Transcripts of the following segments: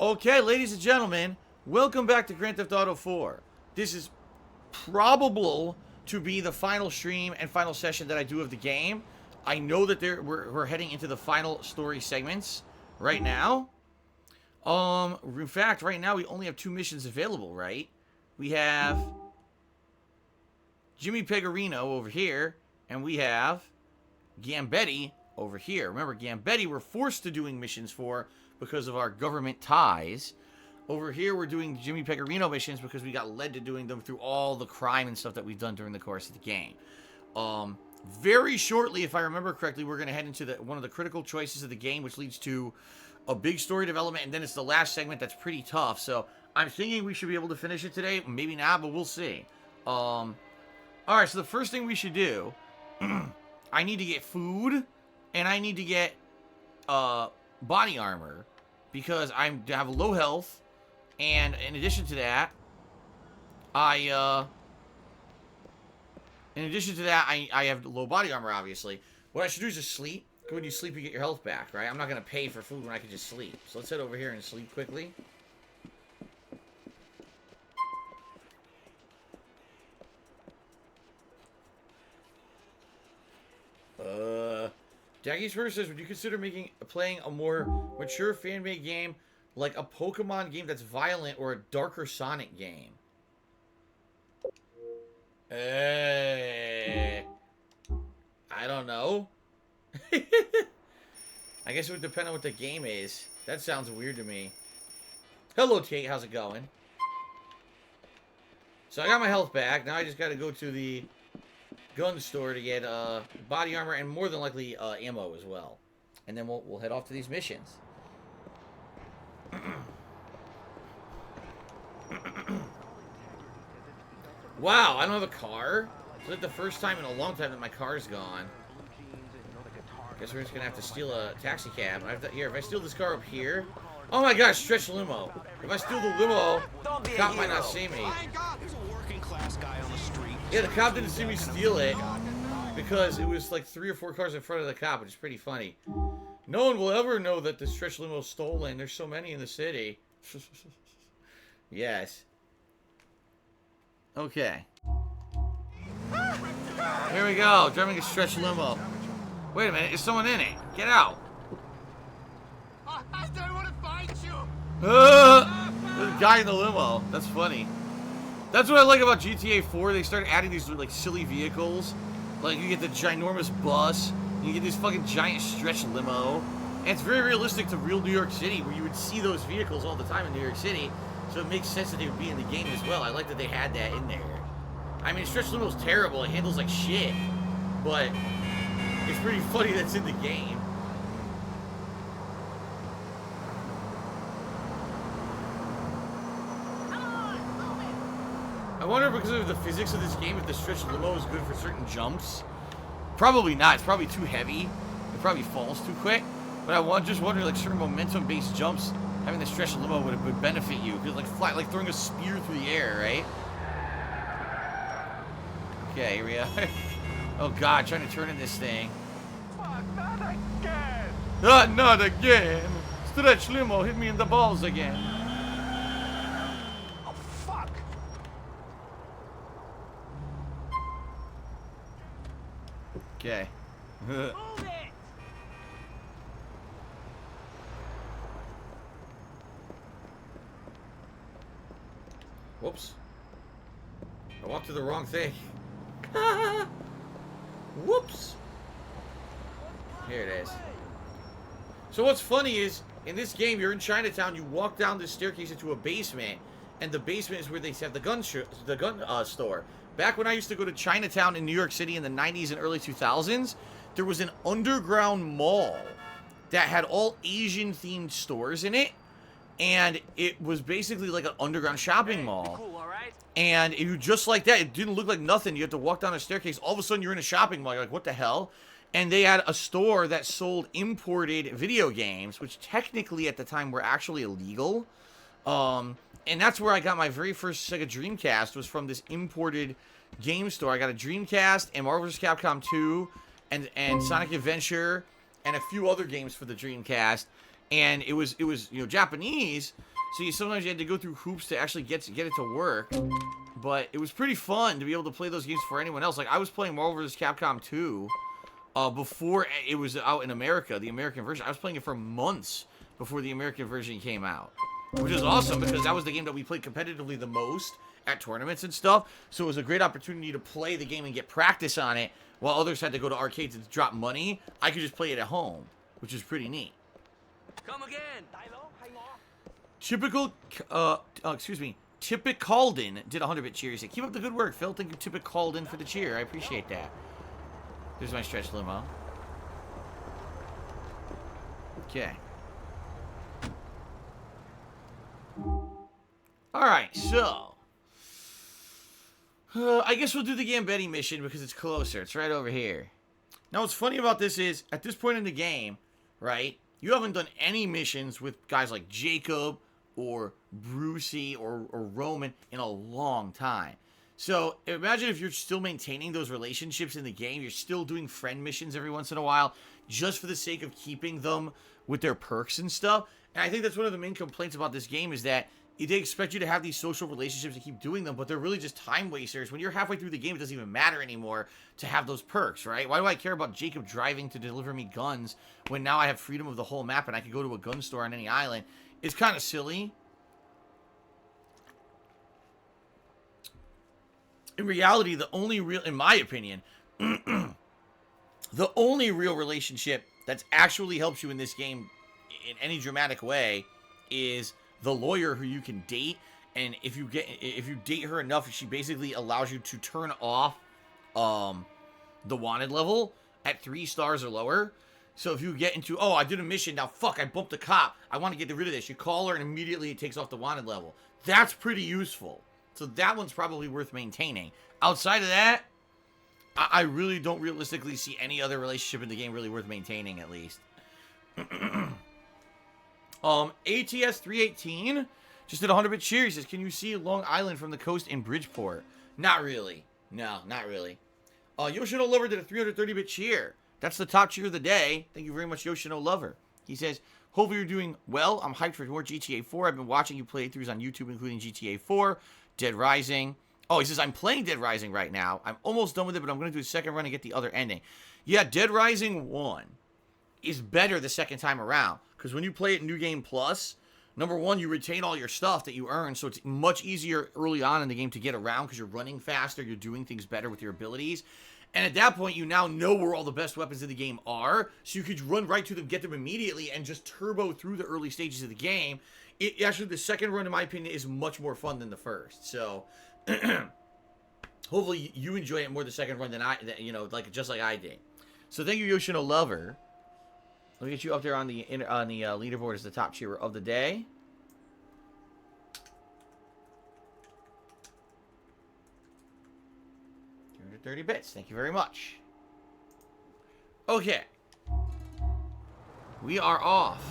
Okay, ladies and gentlemen, welcome back to Grand Theft Auto 4. This is probable to be the final stream and final session that I do of the game. I know that we're heading into the final story segments right now. In fact, right now we only have 2 missions available, right? We have Jimmy Pecorino over here, and we have Gambetti over here. Remember, Gambetti we're forced to doing missions for because of our government ties. Over here, we're doing Jimmy Pecorino missions because we got led to doing them through all the crime and stuff that we've done during the course of the game. Very shortly, if I remember correctly, we're going to head into one of the critical choices of the game, which leads to a big story development, and then it's the last segment that's pretty tough. So I'm thinking we should be able to finish it today. Maybe not, but we'll see. Alright, so the first thing we should do, I need to get food, and I need to get body armor, because I have low health, and in addition to that, I have low body armor, obviously. What I should do is just sleep. When you sleep, you get your health back, right? I'm not going to pay for food when I can just sleep. So let's head over here and sleep quickly. Jackie's first says, would you consider playing a more mature fan-made game like a Pokemon game that's violent or a darker Sonic game? I don't know. I guess it would depend on what the game is. That sounds weird to me. Hello, Tate. How's it going? So I got my health back. Now I just got to go to the gun store to get body armor and more than likely ammo as well. And then we'll head off to these missions. Wow, I don't have a car. It's like the first time in a long time that my car's gone. Guess we're just gonna have to steal a taxi cab. Here, if I steal this car up here. Oh my gosh, stretch limo. If I steal the limo, the cop might not see me. Yeah, the cop didn't see me steal it because it was like 3 or 4 cars in front of the cop, which is pretty funny. No one will ever know that the stretch limo is stolen. There's so many in the city. Yes. Okay. Here we go, driving a stretch limo. Wait a minute, is someone in it? Get out. I don't want to fight you. There's a guy in the limo. That's funny. That's what I like about GTA 4. They started adding these like silly vehicles. Like you get the ginormous bus, you get this fucking giant stretch limo. And it's very realistic to real New York City, where you would see those vehicles all the time in New York City. So it makes sense that they would be in the game as well. I like that they had that in there. I mean, stretch limo's terrible. It handles like shit. But it's pretty funny that's in the game. I wonder, because of the physics of this game, if the stretch limo is good for certain jumps. Probably not. It's probably too heavy. It probably falls too quick. But I just wonder, like, certain momentum-based jumps, having the stretch limo would benefit you. Because, like throwing a spear through the air, right? Okay, here we are. Oh, God, trying to turn in this thing. Fuck, not again. Not again. Stretch limo hit me in the balls again. Oh, fuck. Okay. Move it. Whoops. I walked to the wrong thing. Whoops. Here it is. So what's funny is, in this game, you're in Chinatown, you walk down this staircase into a basement, and the basement is where they have the gun store. Back when I used to go to Chinatown in New York City in the 90s and early 2000s, there was an underground mall that had all Asian-themed stores in it, and it was basically like an underground shopping mall. Cool, all right? And it was just like that. It didn't look like nothing. You had to walk down a staircase. All of a sudden, you're in a shopping mall. You're like, what the hell? And they had a store that sold imported video games, which technically at the time were actually illegal. And that's where I got my very first Sega Dreamcast, was from this imported game store. I got a Dreamcast and Marvel vs. Capcom 2 and Sonic Adventure and a few other games for the Dreamcast. and it was Japanese, so sometimes you had to go through hoops to actually get it to work. But it was pretty fun to be able to play those games for anyone else. Like, I was playing Marvel vs. Capcom 2 before it was out in America, the American version. I was playing it for months before the American version came out, which is awesome because that was the game that we played competitively the most at tournaments and stuff. So it was a great opportunity to play the game and get practice on it while others had to go to arcades and drop money. I could just play it at home, which is pretty neat. Come again. Typical, Tippett Calden did 100-bit cheer. He said, keep up the good work, Phil. Thank you, Tippett Calden, for the cheer. I appreciate that. There's my stretch limo. Okay. Alright, so. I guess we'll do the Gambetti mission because it's closer. It's right over here. Now, what's funny about this is, at this point in the game, right, you haven't done any missions with guys like Jacob or Brucey or Roman in a long time. So imagine if you're still maintaining those relationships in the game. You're still doing friend missions every once in a while just for the sake of keeping them with their perks and stuff. And I think that's one of the main complaints about this game is that they expect you to have these social relationships and keep doing them, but they're really just time wasters. When you're halfway through the game, it doesn't even matter anymore to have those perks, right? Why do I care about Jacob driving to deliver me guns when now I have freedom of the whole map and I can go to a gun store on any island? It's kind of silly. In reality, the only real, in my opinion, the only real relationship that's actually helps you in this game in any dramatic way is the lawyer who you can date. And if you date her enough, she basically allows you to turn off the wanted level at 3 stars or lower. So if you get into, oh, I did a mission, now fuck, I bumped a cop, I want to get rid of this, you call her and immediately it takes off the wanted level. That's pretty useful. So that one's probably worth maintaining. Outside of that, I really don't realistically see any other relationship in the game really worth maintaining, at least. ATS318 just did 100-bit cheer. He says, can you see Long Island from the coast in Bridgeport? Not really. No, not really. Yoshino Lover did a 330-bit cheer. That's the top cheer of the day. Thank you very much, Yoshino Lover. He says, hopefully you're doing well. I'm hyped for more GTA 4. I've been watching you playthroughs on YouTube, including GTA 4, Dead Rising. Oh, he says, I'm playing Dead Rising right now. I'm almost done with it, but I'm going to do a second run and get the other ending. Yeah, Dead Rising 1 is better the second time around. Because when you play it New Game Plus, number one, you retain all your stuff that you earn, so it's much easier early on in the game to get around because you're running faster, you're doing things better with your abilities. And at that point, you now know where all the best weapons in the game are, so you could run right to them, get them immediately, and just turbo through the early stages of the game. Actually, the second run, in my opinion, is much more fun than the first. So, hopefully, you enjoy it more the second run than just like I did. So, thank you, Yoshino Lover. Let me get you up there on the leaderboard as the top cheerer of the day. $230 bits. Thank you very much. Okay. We are off.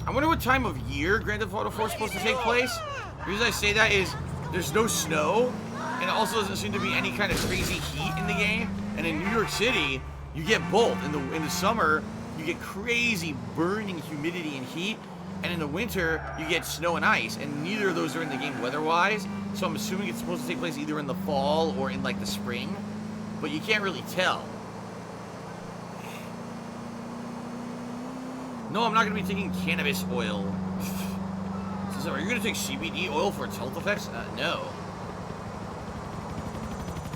I wonder what time of year Grand Theft Auto 4 is supposed to take place. The reason I say that is there's no snow, and it also doesn't seem to be any kind of crazy heat in the game. And in New York City, you get both. In the summer, you get crazy burning humidity and heat, and in the winter, you get snow and ice. And neither of those are in the game weather-wise. So I'm assuming it's supposed to take place either in the fall or in like the spring, but you can't really tell. No, I'm not going to be taking cannabis oil. So are you going to take CBD oil for its health effects? No.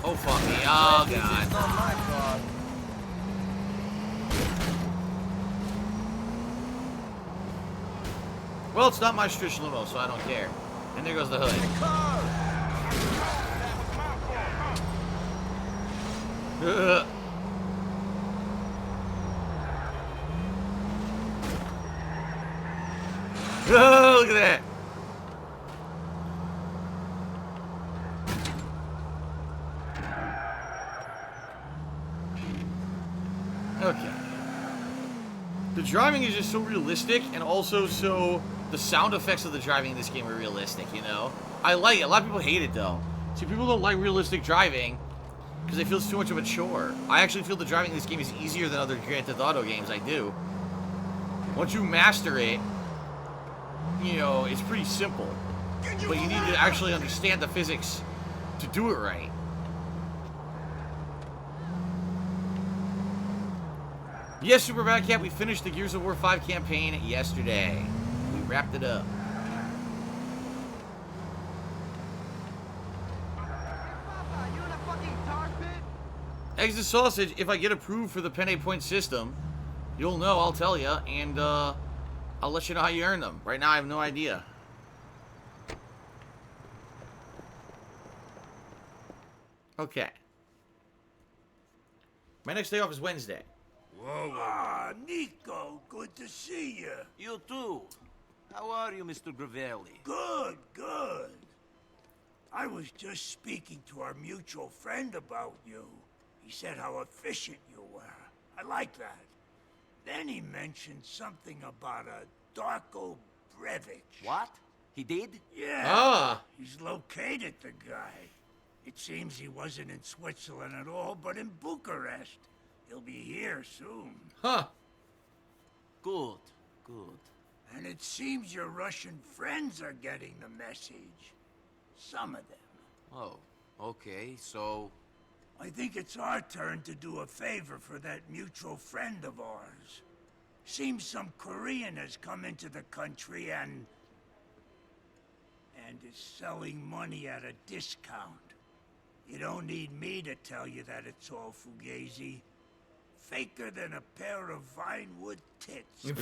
Oh, fuck me. Oh, God. Well, it's not my Strish limo, so I don't care. And there goes the hood. Oh, look at that. Okay. The driving is just so realistic, and also so the sound effects of the driving in this game are realistic, you know? I like it. A lot of people hate it, though. See, people don't like realistic driving, because it feels too much of a chore. I actually feel the driving in this game is easier than other Grand Theft Auto games. I do. Once you master it, you know, it's pretty simple. But you need to actually understand the physics to do it right. Yes, Super Bad Cat, we finished the Gears of War 5 campaign yesterday. We wrapped it up. Eggs and sausage, if I get approved for the Penne Point system, you'll know, I'll tell you, and I'll let you know how you earn them. Right now, I have no idea. Okay. My next day off is Wednesday. Whoa. Ah, Nico, good to see you. You too. How are you, Mr. Gravelli? Good, good. I was just speaking to our mutual friend about you. He said how efficient you were. I like that. Then he mentioned something about a Darko Brevic. What? He did? Yeah. Ah. He's located the guy. It seems he wasn't in Switzerland at all, but in Bucharest. He'll be here soon. Huh. Good, good. And it seems your Russian friends are getting the message. Some of them. Oh, okay, so... I think it's our turn to do a favor for that mutual friend of ours. Seems some Korean has come into the country and is selling money at a discount. You don't need me to tell you that it's all fugazi. Faker than a pair of Vinewood tits.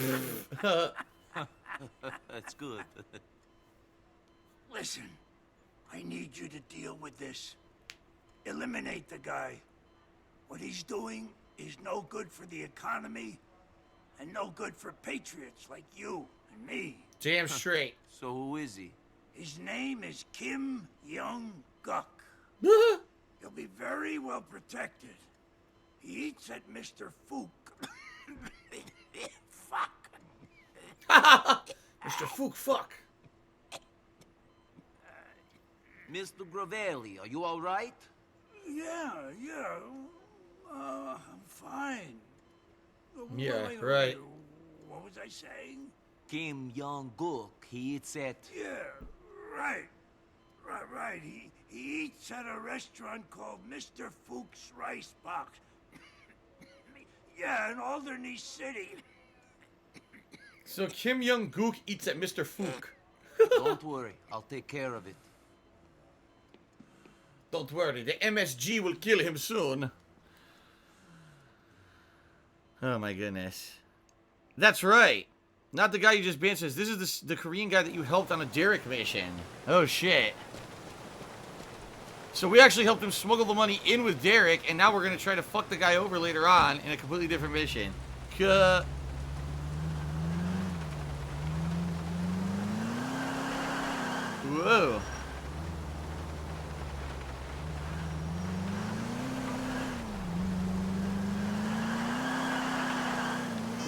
That's good. Listen, I need you to deal with this. Eliminate the guy. What he's doing is no good for the economy and no good for patriots like you and me. Damn straight. So who is he? His name is Kim Young-Guk. He'll be very well protected. He eats at Mr. Fook. Fuck. Mr. Fook, fuck. Mr. Gravelli, are you all right? Yeah. I'm fine. Yeah, Wait, right. What was I saying? Kim Young-Guk, he eats at... Yeah, right. He eats at a restaurant called Mr. Fook's Rice Box. Yeah, in Alderney City. So Kim Young-Guk eats at Mr. Fook. Don't worry, I'll take care of it. Don't worry, the MSG will kill him soon. Oh my goodness. That's right. Not the guy you just banned says. This is the Korean guy that you helped on a Derek mission. Oh shit. So we actually helped him smuggle the money in with Derek, and now we're going to try to fuck the guy over later on in a completely different mission. Whoa.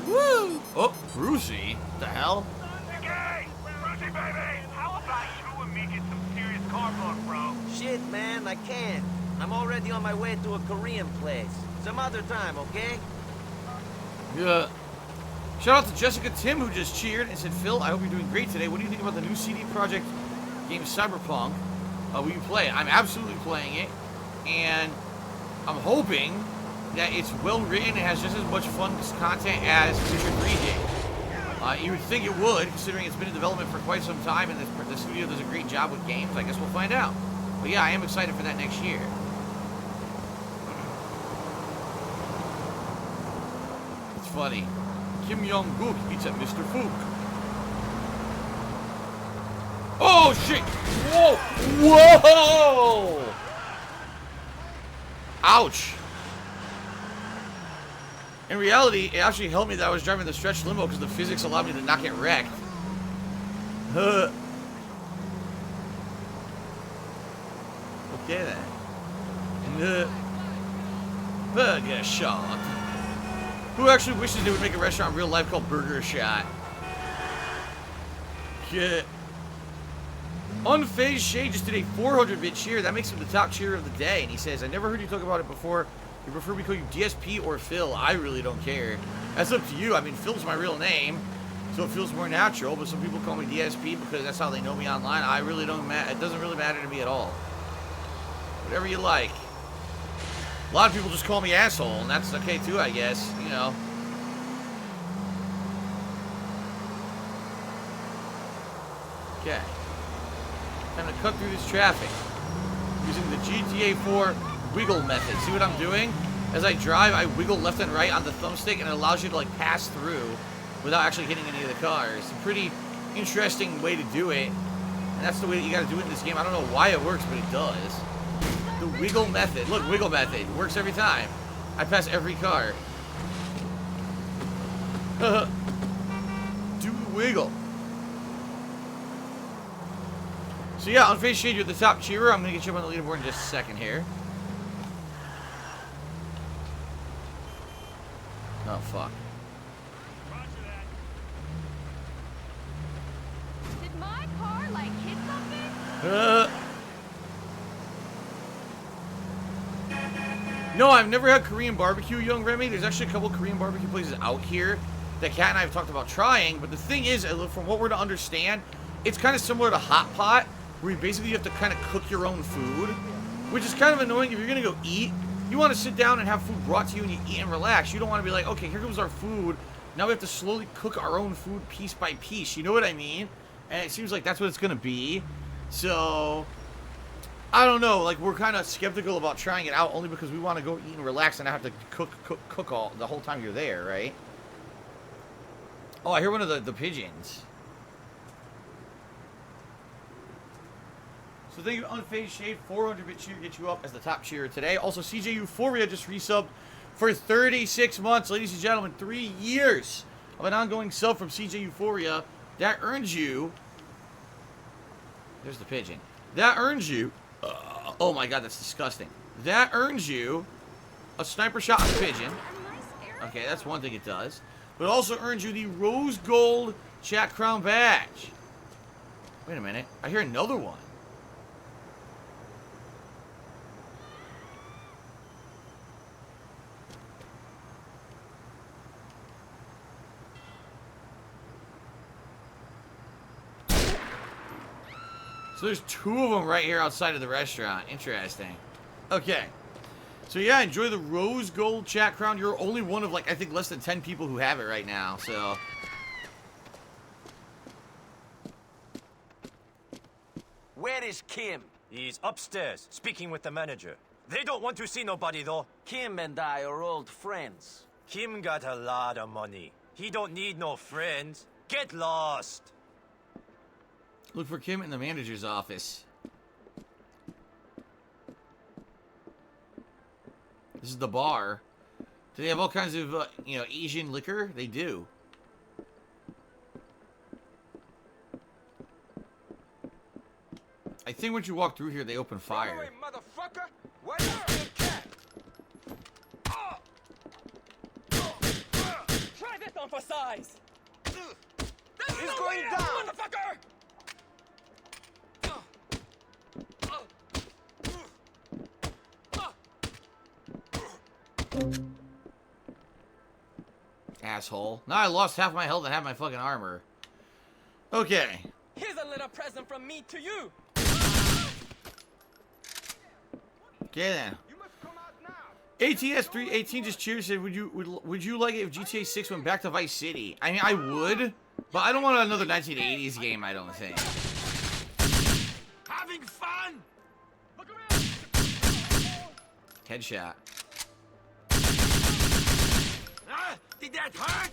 Woo! Oh, Brucey? What the hell? Hey, Brucey, baby! How about you and me get some serious car talk, bro? Shit, man, I can't. I'm already on my way to a Korean place. Some other time, okay? Yeah. Shout out to Jessica Tim, who just cheered and said, Phil, I hope you're doing great today. What do you think about the new CD Projekt game Cyberpunk? Will you play it? I'm absolutely playing it. And I'm hoping that it's well written and has just as much fun content as Witcher 3 did. You would think it would, considering it's been in development for quite some time and the studio does a great job with games. I guess we'll find out. But yeah, I am excited for that next year. It's funny. Kim Young-Guk eats at Mr. Fook. Oh shit! Whoa! Whoa! Ouch! In reality, it actually helped me that I was driving the stretch limo because the physics allowed me to not get wrecked. Okay then. Burger Shot. Who actually wishes they would make a restaurant in real life called Burger Shot? Yeah. Unfazed Shade just did a 400-bit cheer. That makes him the top cheer of the day. And he says, I never heard you talk about it before. You prefer we call you DSP or Phil? I really don't care. That's up to you. I mean, Phil's my real name, so it feels more natural. But some people call me DSP because that's how they know me online. I really don't it doesn't really matter to me at all. Whatever you like. A lot of people just call me asshole, and that's okay too, I guess. You know. Okay. Time to cut through this traffic using the GTA 4 wiggle method. See what I'm doing? As I drive, I wiggle left and right on the thumbstick, and it allows you to like pass through without actually hitting any of the cars. It's a pretty interesting way to do it, and that's the way that you got to do it in this game. I don't know why it works, but it does. The wiggle method. Look, wiggle method. It works every time. I pass every car. Do the wiggle. So yeah, Unfazed Shade, you're the top cheerer. I'm going to get you up on the leaderboard in just a second here. Oh, fuck. Did my car, like, hit something? No, I've never had Korean barbecue, Young Remy. There's actually a couple Korean barbecue places out here that Kat and I have talked about trying. But the thing is, from what we're to understand, it's kind of similar to Hot Pot, where you basically have to kind of cook your own food, which is kind of annoying. If you're going to go eat, you want to sit down and have food brought to you and you eat and relax. You don't want to be like, okay, here comes our food. Now we have to slowly cook our own food piece by piece. You know what I mean? And it seems like that's what it's going to be. So, I don't know. Like, we're kind of skeptical about trying it out only because we want to go eat and relax and not have to cook all the whole time you're there, right? Oh, I hear one of the pigeons. So thank you, Unfazed Shade. 400-bit cheer gets you up as the top cheerer today. Also, CJ Euphoria just resubbed for 36 months. Ladies and gentlemen, 3 years of an ongoing sub from CJ Euphoria. That earns you... There's the pigeon. That earns you... oh my god, that's disgusting. That earns you a sniper shot on the pigeon. Okay, that's one thing it does. But it also earns you the Rose Gold Chat Crown Badge. Wait a minute. I hear another one. So there's 2 of them right here outside of the restaurant. Interesting. Okay. So yeah, enjoy the Rose Gold Chat Crown. You're only one of, like, I think less than 10 people who have it right now, so... Where is Kim? He's upstairs, speaking with the manager. They don't want to see nobody, though. Kim and I are old friends. Kim got a lot of money. He don't need no friends. Get lost. Look for Kim in the manager's office. This is the bar. Do they have all kinds of, you know, Asian liquor? They do. I think once you walk through here, they open fire. Away, motherfucker! Where is the cat? Try this on for size! He's going down! Motherfucker! Asshole. Now I lost half my health and half my fucking armor. Okay. Here's a little present from me to you! Okay then. ATS318 just cheers said, would you like it if GTA 6 went back to Vice City? I mean, I would, but I don't want another 1980s game, I don't think. Having fun? Headshot. Did that hurt?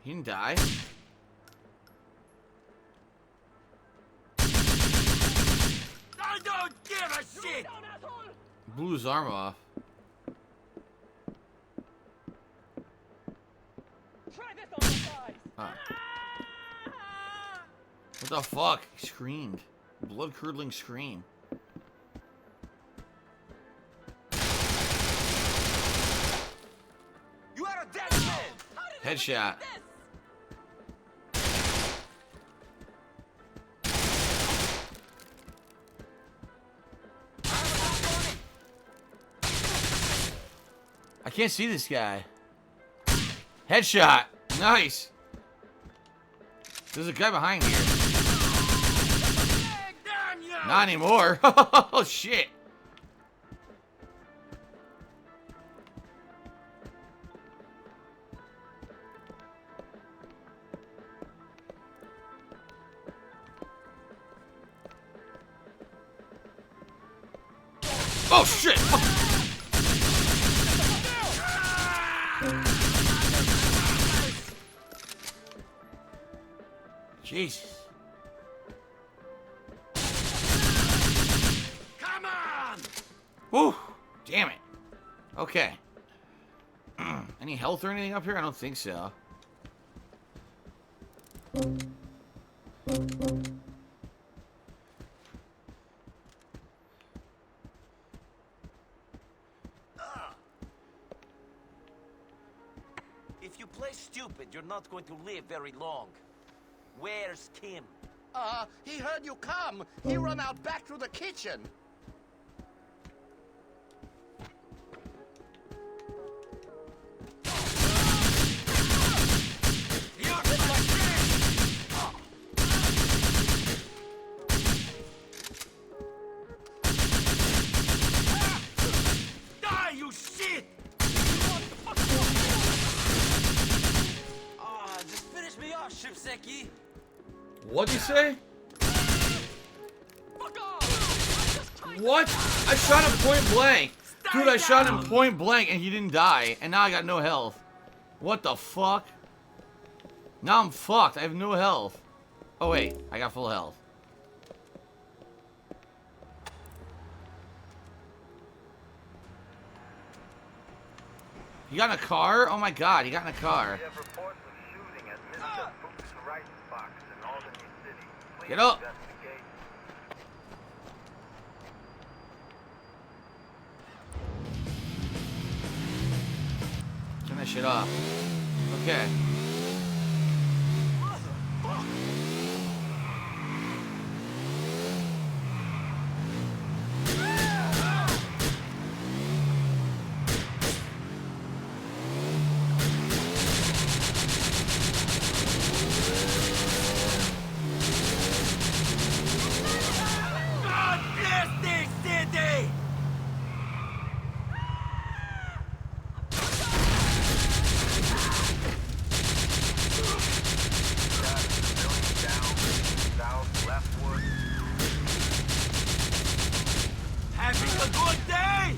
He didn't die. I don't give a shit! Blew his arm off. Try this on for size! Oh. What the fuck? He screamed. Blood-curdling scream. You are a dead man! Headshot. can't see this guy. Headshot. Nice. There's a guy behind here. Not anymore. Oh, shit. Oh, shit. Jesus. Come on! Whew. Damn it. Okay. Any health or anything up here? I don't think so. If you play stupid, you're not going to live very long. Where's Kim? He heard you come. He run out back through the kitchen. Die, you shit! Just finish me off, Shipseki. What'd you say? Fuck off! What? I shot him point blank. Dude, I shot him point blank and he didn't die. And now I got no health. What the fuck? Now I'm fucked. I have no health. Oh, wait. I got full health. He got in a car? Oh my god, he got in a car. We have reports of shooting at Mr. Book's Rice Box in Albany City. Please Get up. investigate. Turn that shit off. Okay. God bless this city! South leftward. Having a good day?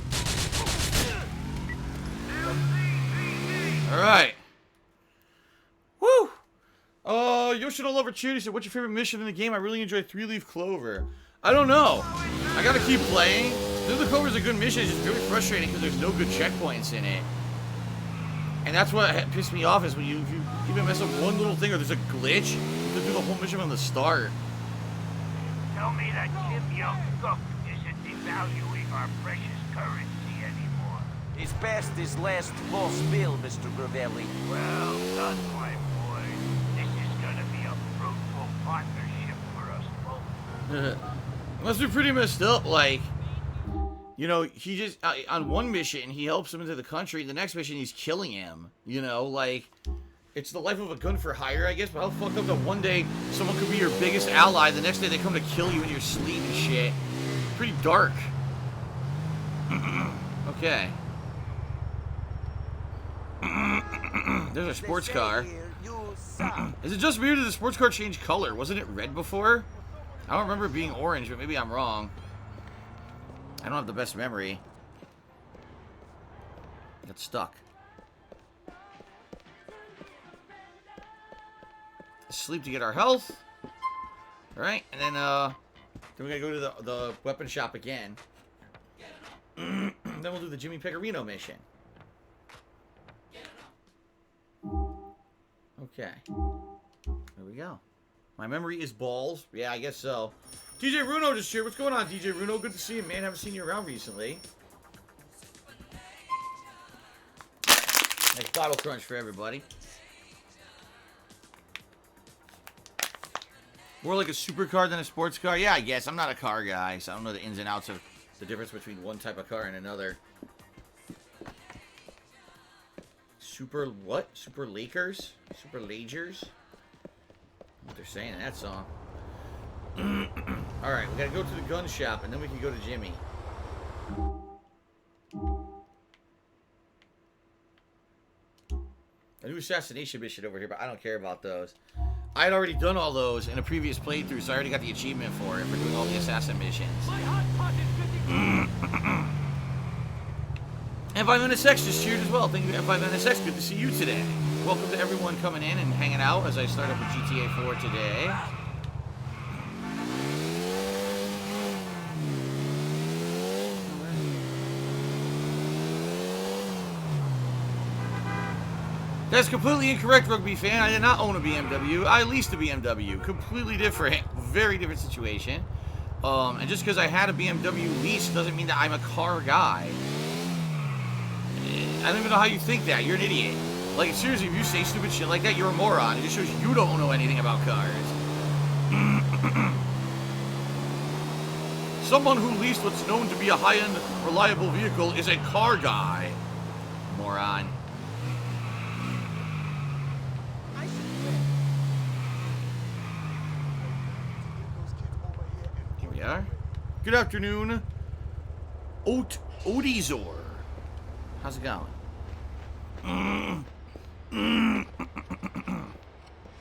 Alright. Woo! Yoshino Lover Cheer, he said, what's your favorite mission in the game? I really enjoy 3-Leaf Clover. I don't know. I gotta keep playing. 3-Leaf Clover is a good mission. It's just really frustrating because there's no good checkpoints in it. And that's what pissed me off is when you even mess up one little thing or there's a glitch, you have to do the whole mission from the start. Tell me that Kim Young-Guk isn't devaluing our precious currency anymore. He's past his last false bill, Mr. Gravelli. Well done, my boy. This is gonna be a fruitful partnership for us both. Must be pretty messed up, like, you know, he just, on one mission, he helps him into the country, the next mission, he's killing him, you know, like, it's the life of a gun for hire, I guess, but how fucked up that one day someone could be your biggest ally, the next day they come to kill you in your sleep and shit. Pretty dark. Okay. There's a sports car. Is it just weird that the sports car changed color? Wasn't it red before? I don't remember it being orange, but maybe I'm wrong. I don't have the best memory. I got stuck. Sleep to get our health. Alright, and then we gotta go to the weapon shop again. Then we'll do the Jimmy Pecorino mission. Okay. There we go. My memory is balls. Yeah, I guess so. DJ Runo just here. What's going on, DJ Runo? Good to see you, man. Haven't seen you around recently. Nice bottle crunch for everybody. More like a supercar than a sports car? Yeah, I guess. I'm not a car guy, so I don't know the ins and outs of the difference between one type of car and another. Super what? Super Lakers? Super Lagers? What they're saying in that song. Alright, we gotta go to the gun shop and then we can go to Jimmy. A new assassination mission over here, but I don't care about those. I had already done all those in a previous playthrough, so I already got the achievement for it, for doing all the assassin missions. M5NSX just cheered as well. Thank you, M5NSX. Good to see you today. Welcome to everyone coming in and hanging out as I start up with GTA 4 today. That's completely incorrect, Rugby fan. I did not own a BMW. I leased a BMW. Completely different. Very different situation. And just because I had a BMW lease doesn't mean that I'm a car guy. I don't even know how you think that. You're an idiot. Like, seriously, if you say stupid shit like that, you're a moron. It just shows you don't know anything about cars. Someone who leased what's known to be a high-end, reliable vehicle is a car guy. Moron. Here we are. Good afternoon, Odizor. How's it going?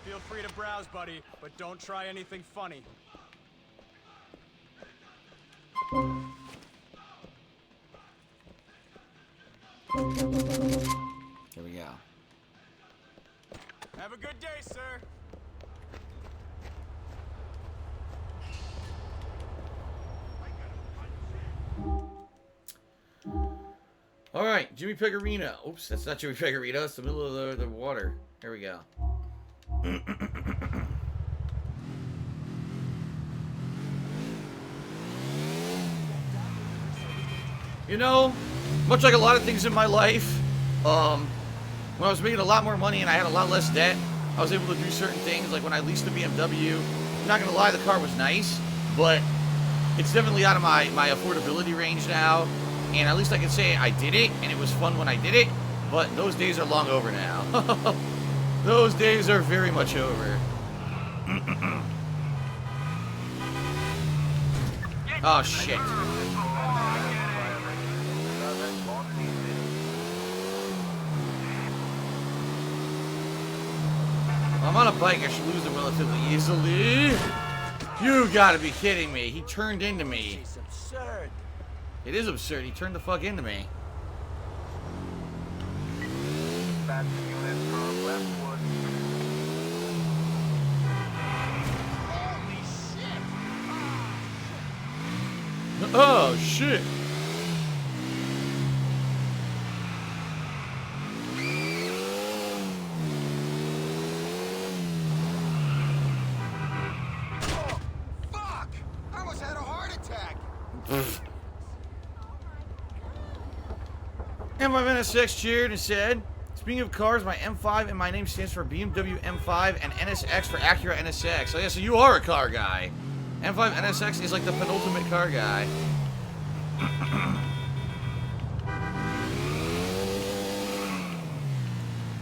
Feel free to browse, buddy, but don't try anything funny. Here we go. Have a good day, sir. All right, Jimmy Pecorino. Oops, that's not Jimmy Pecorino. It's the middle of the water. Here we go. You know, much like a lot of things in my life, when I was making a lot more money and I had a lot less debt, I was able to do certain things. Like when I leased the BMW, I'm not gonna lie, the car was nice, but it's definitely out of my affordability range now. And at least I can say I did it, and it was fun when I did it, but those days are long over now. Those days are very much over. Oh, shit. I'm on a bike, I should lose it relatively easily. You gotta be kidding me. He turned into me. It's absurd. It is absurd. He turned the fuck into me. Oh, shit. Oh, fuck! I almost had a heart attack. M5NSX cheered and said, speaking of cars, my M5 and my name stands for BMW M5 and NSX for Acura NSX. Oh yeah, so you are a car guy. M5 NSX is like the penultimate car guy.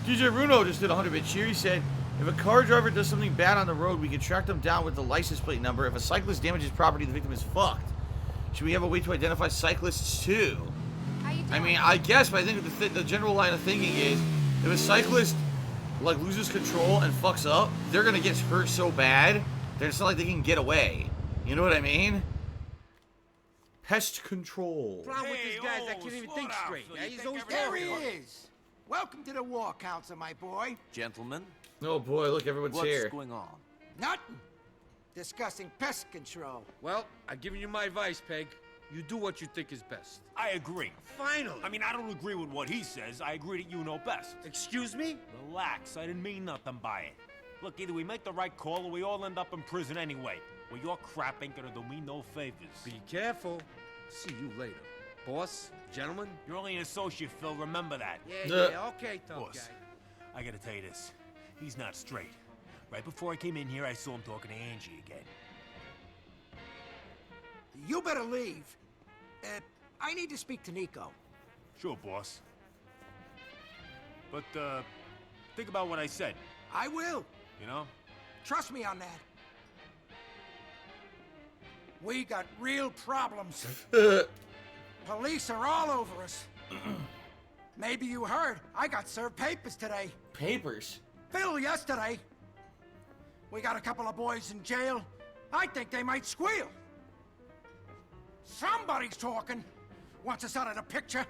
DJ Runo just did a 100-bit cheer. He said, if a car driver does something bad on the road, we can track them down with the license plate number. If a cyclist damages property, the victim is fucked. Should we have a way to identify cyclists too? I mean, I guess, but I think the general line of thinking is, if a cyclist like loses control and fucks up, they're gonna get hurt so bad that it's not like they can get away. You know what I mean? Pest control. Problem with this guy's I can't even think straight. Yeah, he's always there. He is. Welcome to the War Council, my boy. Gentlemen, Oh boy, look, everyone's what's here. going on? Nothing. Discussing pest control. Well, I've given you my advice, Peg. You do what you think is best. I agree. Finally! I mean, I don't agree with what he says. I agree that you know best. Excuse me? Relax. I didn't mean nothing by it. Look, either we make the right call or we all end up in prison anyway. Well, your crap ain't gonna do me no favors. Be careful. See you later. Boss, gentlemen. You're only an associate, Phil. Remember that. Yeah, okay, tough Boss, guy. I gotta tell you this. He's not straight. Right before I came in here, I saw him talking to Angie again. You better leave. I need to speak to Nico. Sure, boss. But, think about what I said, I will. you know? Trust me on that. We got real problems. Police are all over us. Maybe you heard, I got served papers today. Papers? Phil yesterday. We got a couple of boys in jail. I think they might squeal. Somebody's talking. Wants us out of the picture.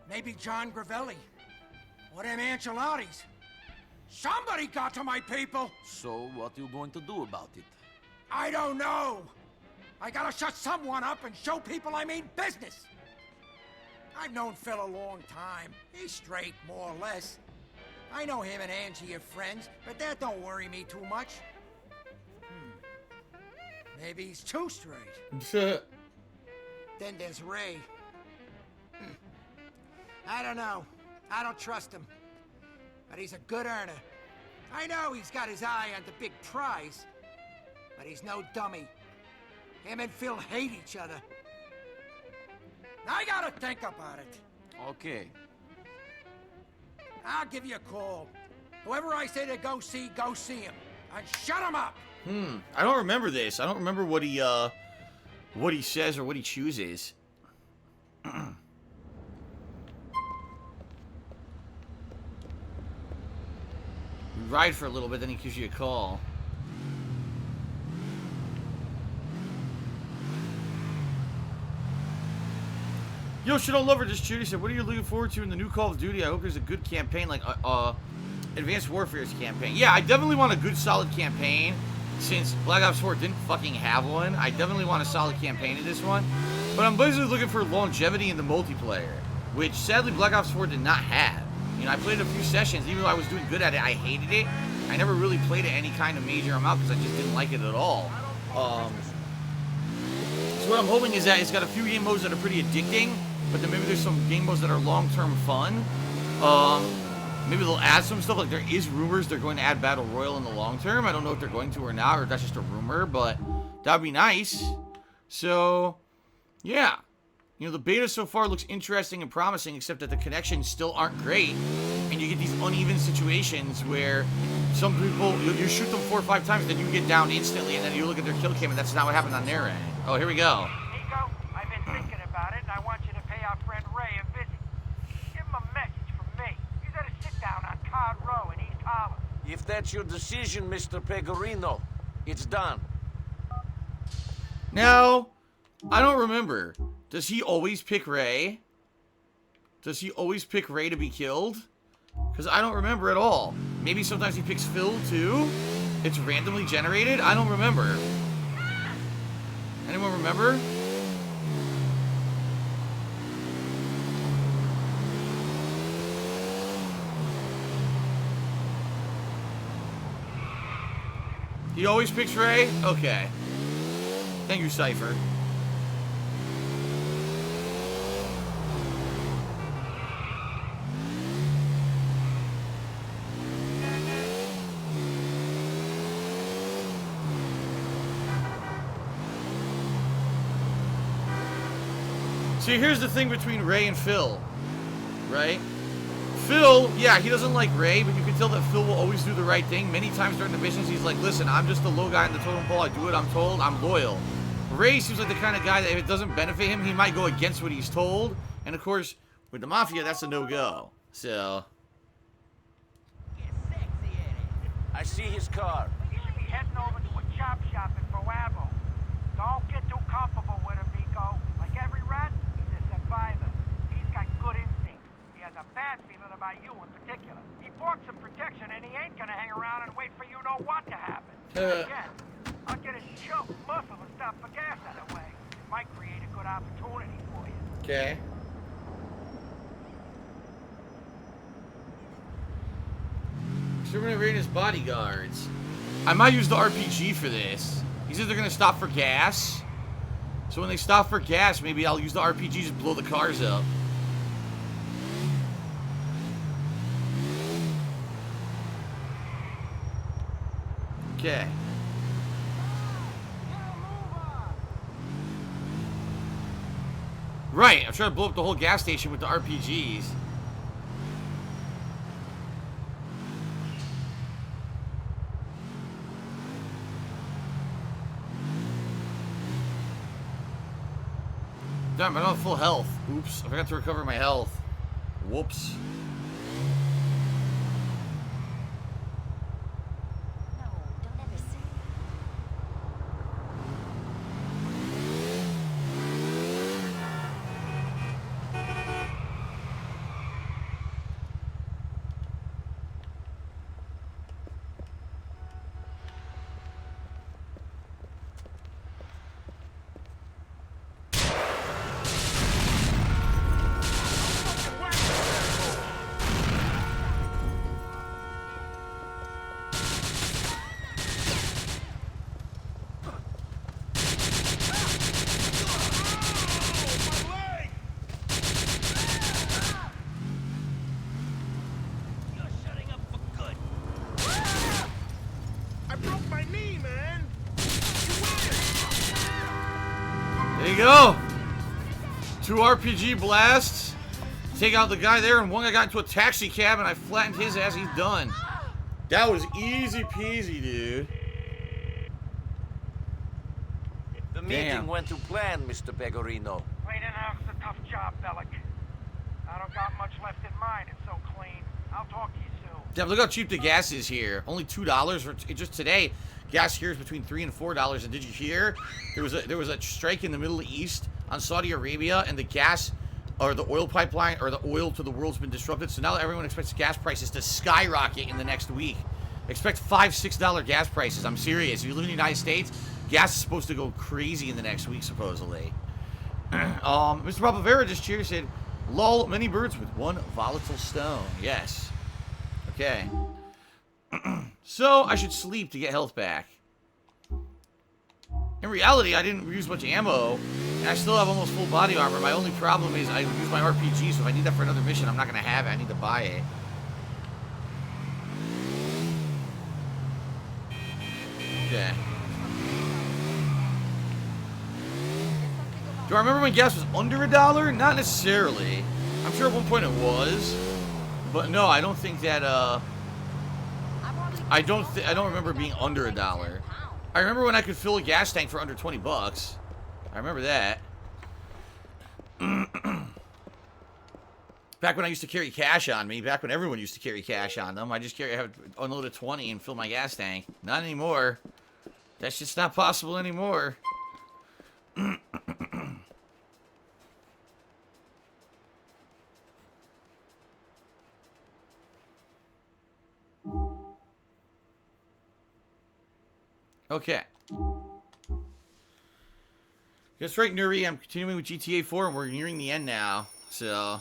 Maybe John Gravelli. Or them Ancelottis. Somebody got to my people. So, what are you going to do about it? I don't know. I gotta shut someone up and show people I mean business. I've known Phil a long time. He's straight, more or less. I know him and Angie are friends, but that don't worry me too much. Maybe he's too straight. Then there's Ray. I don't know. I don't trust him. But he's a good earner. I know he's got his eye on the big prize, but he's no dummy. Him and Phil hate each other. I gotta think about it. Okay. I'll give you a call. Whoever I say to go see him. And shut him up! I don't remember this. I don't remember what he says or what he chooses. You ride for a little bit, then he gives you a call. Yo, shit, all over this. Judy said, what are you looking forward to in the new Call of Duty? I hope there's a good campaign like Advanced Warfare's campaign. Yeah, I definitely want a good, solid campaign. Since Black Ops 4 didn't fucking have one, I definitely want a solid campaign in this one. But I'm basically looking for longevity in the multiplayer, which sadly Black Ops 4 did not have. You know, I played a few sessions, even though I was doing good at it, I hated it. I never really played it any kind of major amount because I just didn't like it at all. So what I'm hoping is that it's got a few game modes that are pretty addicting, but then maybe there's some game modes that are long-term fun. Maybe they'll add some stuff, like there is rumors they're going to add Battle Royale in the long term. I don't know if they're going to or not, or if that's just a rumor, but that'd be nice. So, yeah. You know, the beta so far looks interesting and promising, except that the connections still aren't great, and you get these uneven situations where some people, you shoot them 4 or 5 times, then you get down instantly, and then you look at their kill cam, and that's not what happened on their end. Oh, here we go. Nico, I've been thinking about it, and I want you to pay our friend Ray a visit. Give him a message from me. He's at a sit-down on Card Row in East Harlem. If that's your decision, Mr. Pecorino, it's done. Now, I don't remember. Does he always pick Ray? Does he always pick Ray to be killed? Because I don't remember at all. Maybe sometimes he picks Phil too? It's randomly generated? I don't remember. Anyone remember? He always picks Ray? Okay. Thank you, Cypher. See, here's the thing between Ray and Phil, right? Phil, yeah, he doesn't like Ray, but you can tell that Phil will always do the right thing. Many times during the missions, he's like, listen, I'm just the low guy in the totem pole. I do what I'm told. I'm loyal. Ray seems like the kind of guy that if it doesn't benefit him, he might go against what he's told. And, of course, with the Mafia, that's a no-go. So... I see his car. You should be heading over to a chop shop in Foabo. Don't get too comfortable with him, Nico. Like every rat, he's a survivor. He's got good instincts. He has a bad feeling about you in particular. He bought some protection, and he ain't gonna hang around and wait for you know what to happen. Again, I'll get his choke muffled and stop for gas out of the way. Might create a good opportunity for you. Okay. Exterminate Ray and his bodyguards. I might use the RPG for this. He said they're gonna stop for gas. So when they stop for gas, maybe I'll use the RPG to blow the cars up. Okay. Right, I'm trying to blow up the whole gas station with the RPGs. Damn, I don't have full health. Oops, I forgot to recover my health. Whoops. There you go. 2 RPG blasts. Take out the guy there, and one guy got into a taxi cab, and I flattened his ass. He's done. That was easy peasy, dude. The meeting went to plan, Mr. Pegorino. Cleaning house is a tough job, Bellic. I don't got much left in mine. It's so clean. I'll talk to you soon. Damn, look how cheap the gas is here. Only $2 for just today. Gas here is between $3 and $4. And did you hear? There was a strike in the Middle East on Saudi Arabia, and the gas or the oil pipeline or the oil to the world's been disrupted. So now everyone expects gas prices to skyrocket in the next week. Expect $5-6 gas prices. I'm serious. If you live in the United States, gas is supposed to go crazy in the next week, supposedly. Mr. Papavera just cheered, said, "Lol, many birds with one volatile stone." Yes. Okay. So I should sleep to get health back. In reality, I didn't use much ammo, and I still have almost full body armor. My only problem is I use my RPG, so if I need that for another mission, I'm not going to have it. I need to buy it. Okay. Do I remember when gas was under $1? Not necessarily. I'm sure at one point it was. But no, I don't think that, I don't remember being under $1. I remember when I could fill a gas tank for under 20 bucks. I remember that. Back when I used to carry cash on me, back when everyone used to carry cash on them, I have unloaded 20 and fill my gas tank. Not anymore. That's just not possible anymore. Okay. That's right, Nuri. I'm continuing with GTA 4, and we're nearing the end now. So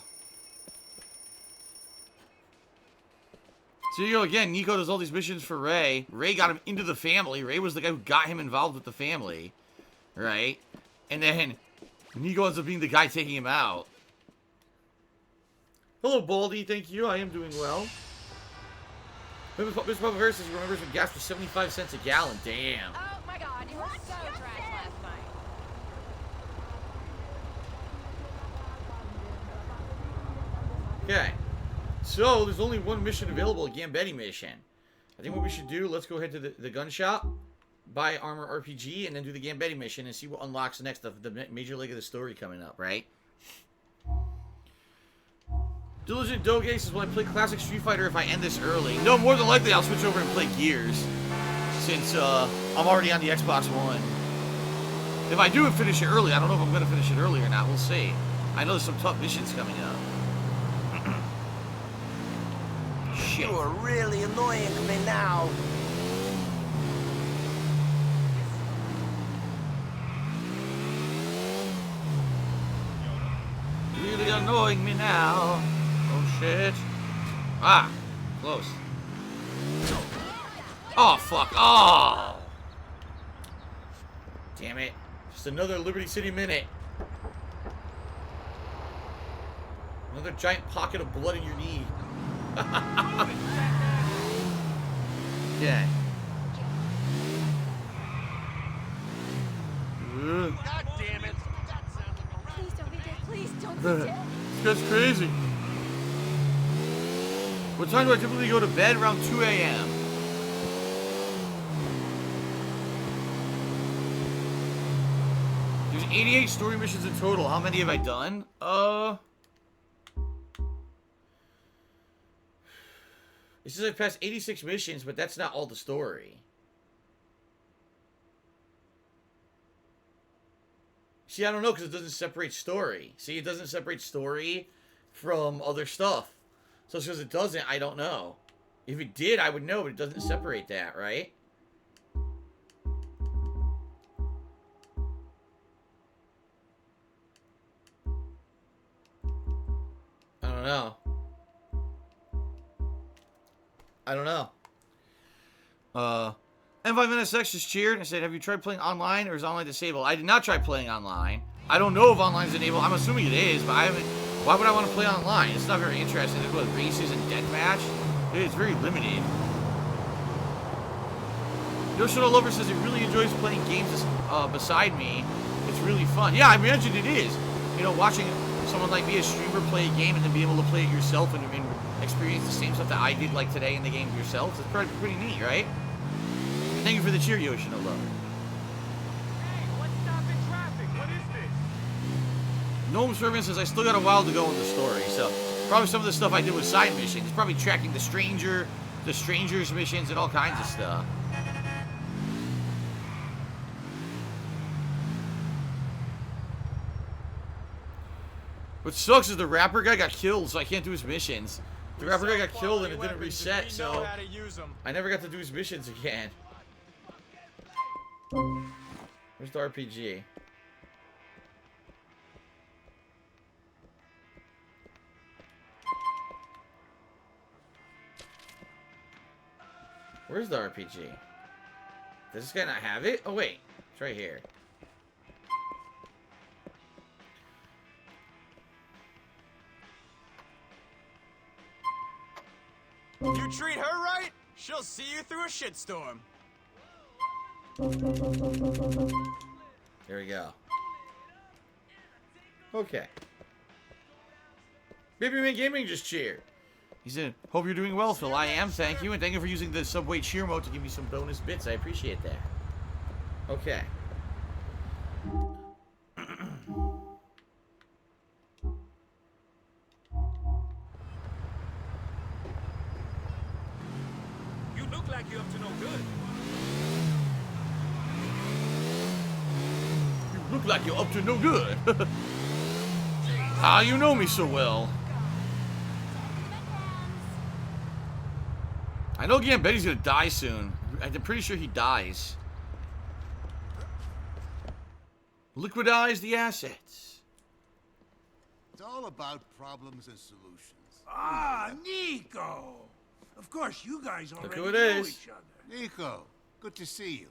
you go again. Nico does all these missions for Ray. Ray got him into the family. Ray was the guy who got him involved with the family. Right? And then Nico ends up being the guy taking him out. Hello, Baldy. Thank you. I am doing well. Mr. Papa Harris says he remembers when gas was 75 cents a gallon. Damn. Oh my god, you were so trash last night. Okay. So, there's only one mission available, a Gambetti mission. I think what we should do, let's go ahead to the gun shop, buy Armor RPG, and then do the Gambetti mission and see what unlocks next, the major leg of the story coming up, right? Diligent Doge says, will I play Classic Street Fighter if I end this early? No, more than likely I'll switch over and play Gears, since I'm already on the Xbox One. If I do finish it early, I don't know if I'm going to finish it early or not. We'll see. I know there's some tough missions coming up. Shit. You are really annoying me now. Really annoying me now. Oh shit. Ah, close. Oh fuck. Oh. Damn it. Just another Liberty City minute. Another giant pocket of blood in your knee. Yeah. God damn it. Please don't be dead. Please don't be dead. That's crazy. What time do I typically go to bed? Around 2 a.m. There's 88 story missions in total. How many have I done? It says I've passed 86 missions, but that's not all the story. See, I don't know, because it doesn't separate story. See, it doesn't separate story from other stuff. So because it doesn't, I don't know. If it did, I would know, but it doesn't separate that, right? I don't know. I don't know. M5NSX just cheered and said, have you tried playing online or is online disabled? I did not try playing online. I don't know if online is enabled. I'm assuming it is, but I haven't. Why would I want to play online? It's not very interesting. There's what, races and deathmatch? It's very limited. Yoshino Lover says he really enjoys playing games beside me. It's really fun. Yeah, I imagine it is. You know, watching someone like me, a streamer, play a game and then be able to play it yourself and experience the same stuff that I did like today in the game yourself. It's probably pretty neat, right? Thank you for the cheer, Yoshino Lover. Hey, what's stopping traffic? What is this? Gnome Servant says I still got a while to go in the story, so probably some of the stuff I did was side missions. It's probably tracking the strangers missions and all kinds of stuff. What sucks is the rapper guy got killed, so I can't do his missions. The rapper guy got killed and it didn't reset, so I never got to do his missions again. Where's the RPG? Where's the RPG? Does this guy not have it? Oh wait, it's right here. You treat her right, she'll see you through a shitstorm. There we go. Okay. BabyManGaming just cheered. He said, hope you're doing well, Phil. I am, thank you. And thank you for using the Subway cheer mode to give me some bonus bits. I appreciate that. Okay. You look like you're up to no good. You look like you're up to no good. Ah, you know me so well. I know Gambetti's gonna die soon. I'm pretty sure he dies. Liquidize the assets. It's all about problems and solutions. Ah, Nico! Of course, you guys already who it know is. each other. Nico, good to see you.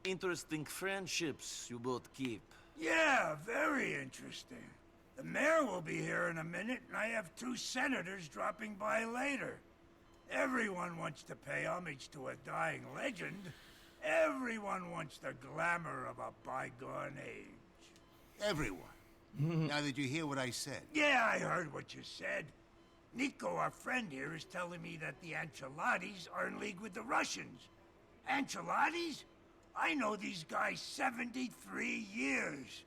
Interesting friendships you both keep. Yeah, very interesting. The mayor will be here in a minute, and I have 2 senators dropping by later. Everyone wants to pay homage to a dying legend. Everyone wants the glamour of a bygone age. Everyone. Now did you hear what I said? Yeah, I heard what you said. Nico, our friend here, is telling me that the Ancelottis are in league with the Russians. Ancelottis? I know these guys 73 years.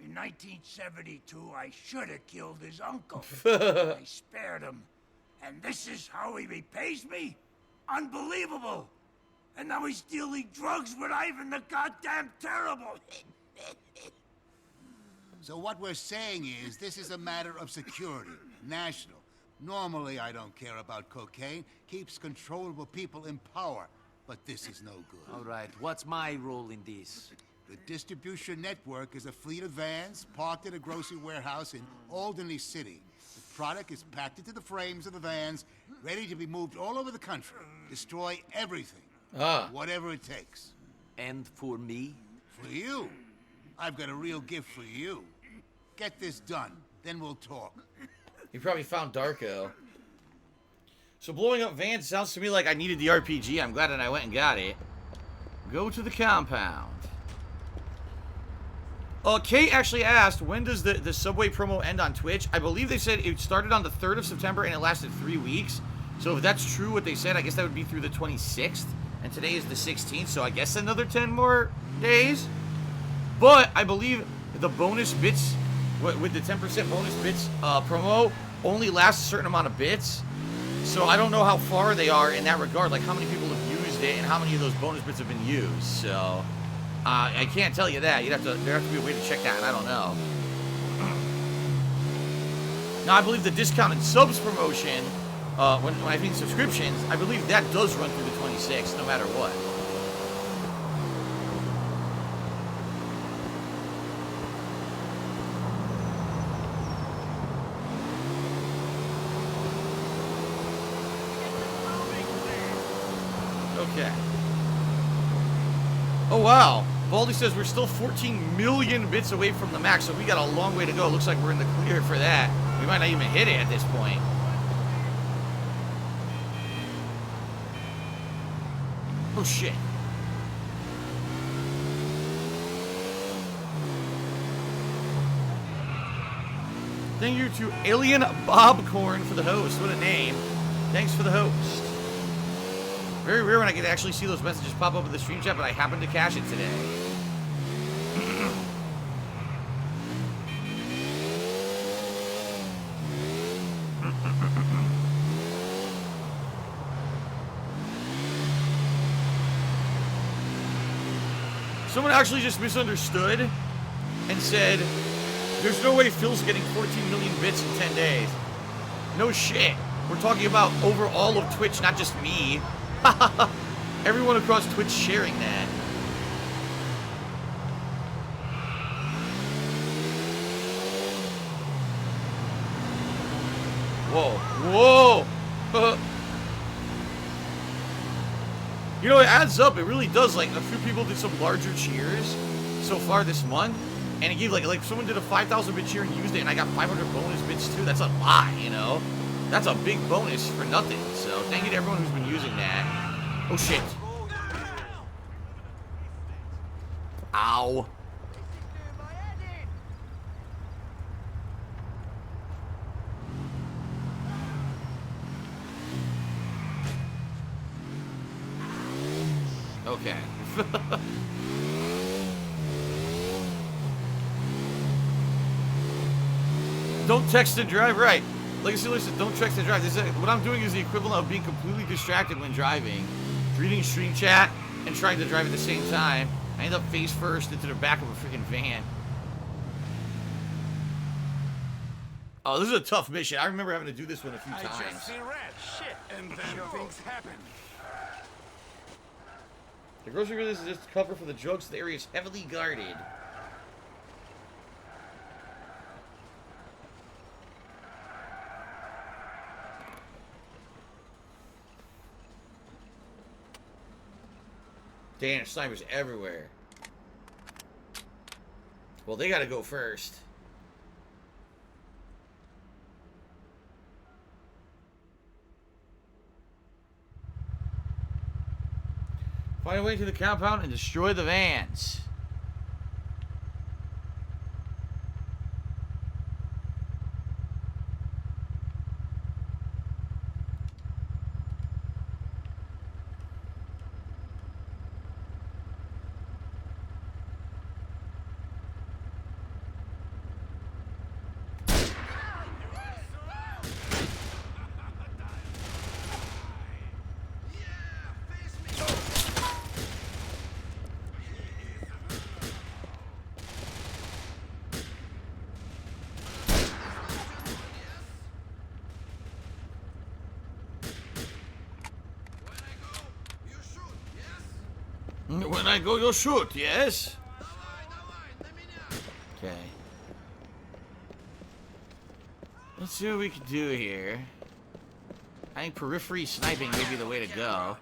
In 1972, I should have killed his uncle. I spared him. And this is how he repays me? Unbelievable! And now he's dealing drugs with Ivan the goddamn Terrible. So what we're saying is, this is a matter of security, national. Normally I don't care about cocaine, keeps controllable people in power, but this is no good. All right, what's my role in this? The distribution network is a fleet of vans parked at a grocery warehouse in Albany City. The product is packed into the frames of the vans, ready to be moved all over the country. Destroy everything. Whatever it takes. And for me? For you. I've got a real gift for you. Get this done, then we'll talk. You probably found Darko. So blowing up vans sounds to me like I needed the RPG. I'm glad that I went and got it. Go to the compound. Kate actually asked, when does the Subway promo end on Twitch? I believe they said it started on the 3rd of September and it lasted 3 weeks. So if that's true what they said, I guess that would be through the 26th. And today is the 16th, so I guess another 10 more days. But I believe the bonus bits, with the 10% bonus bits promo, only lasts a certain amount of bits. So I don't know how far they are in that regard, like how many people have used it and how many of those bonus bits have been used. So I can't tell you that. There have to be a way to check that, and I don't know. Now, I believe the discounted subs promotion, when I mean subscriptions, I believe that does run through the 26th, no matter what. Okay. Oh, wow. Baldy says we're still 14 million bits away from the max, so we got a long way to go. Looks like we're in the clear for that. We might not even hit it at this point. Oh, shit. Thank you to Alien Bobcorn for the host. What a name. Thanks for the host. Very rare when I get to actually see those messages pop up in the stream chat, but I happened to cash it today. Someone actually just misunderstood and said, there's no way Phil's getting 14 million bits in 10 days. No shit. We're talking about over all of Twitch, not just me. Everyone across Twitch sharing that. Whoa. Whoa. You know, it adds up. It really does. Like, a few people did some larger cheers so far this month. And it gave, like someone did a 5,000 bit cheer and used it, and I got 500 bonus bits too. That's a lot, you know? That's a big bonus for nothing. So, thank you to everyone who's been using that. Oh, shit. Ow. Okay. Don't text and drive, right? Legacy listen, don't text and drive. What I'm doing is the equivalent of being completely distracted when driving. Reading stream chat and trying to drive at the same time. I end up face first into the back of a freaking van. Oh, this is a tough mission. I remember having to do this one a few times. I just see red. Shit. And then things happen. The grocery release is just cover for the drugs. The area is heavily guarded. Damn, snipers everywhere. Well, they gotta go first. Find a way to the compound and destroy the vans. When I go, you'll shoot, yes? Okay. Let's see what we can do here. I think periphery sniping may be the way to go.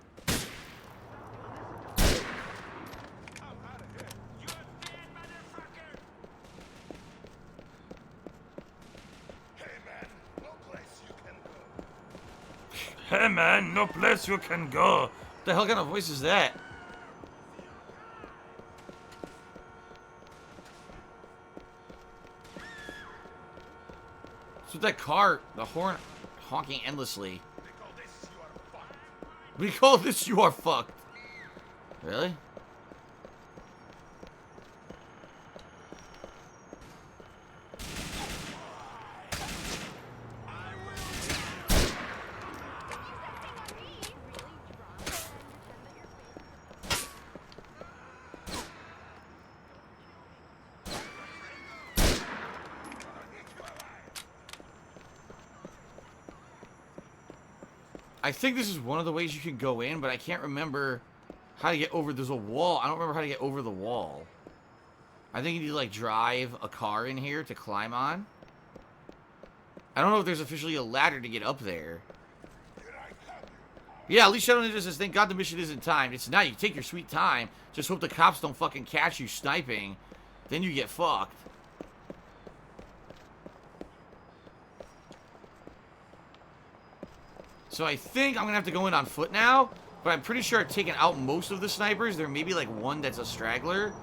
Hey man, no place you can go. What the hell kind of voice is that? So that car, the horn honking endlessly. We call this you are fucked. Really? I think this is one of the ways you can go in, but I can't remember how to get over. There's a wall. I don't remember how to get over the wall. I think you need to, like, drive a car in here to climb on. I don't know if there's officially a ladder to get up there. Yeah, at least Shadow Ninja says, thank God the mission isn't timed. It's not. You take your sweet time. Just hope the cops don't fucking catch you sniping. Then you get fucked. So I think I'm going to have to go in on foot now. But I'm pretty sure I've taken out most of the snipers. There may be like one that's a straggler.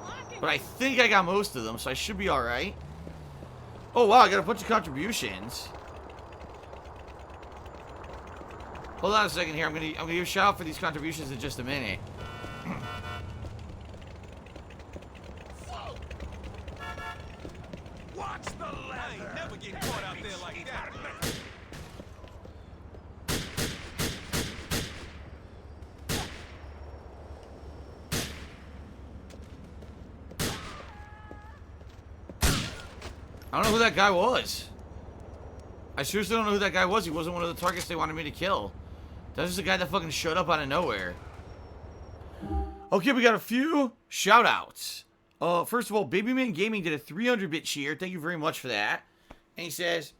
But I think I got most of them, so I should be alright. Oh wow, I got a bunch of contributions. Hold on a second here. I'm gonna give a shout out for these contributions in just a minute. Watch the ladder. Never get caught out there like that. I don't know who that guy was. I seriously don't know who that guy was. He wasn't one of the targets they wanted me to kill. That's just a guy that fucking showed up out of nowhere. Okay, we got a few shout-outs. First of all, BabyManGaming did a 300-bit cheer. Thank you very much for that. And he says,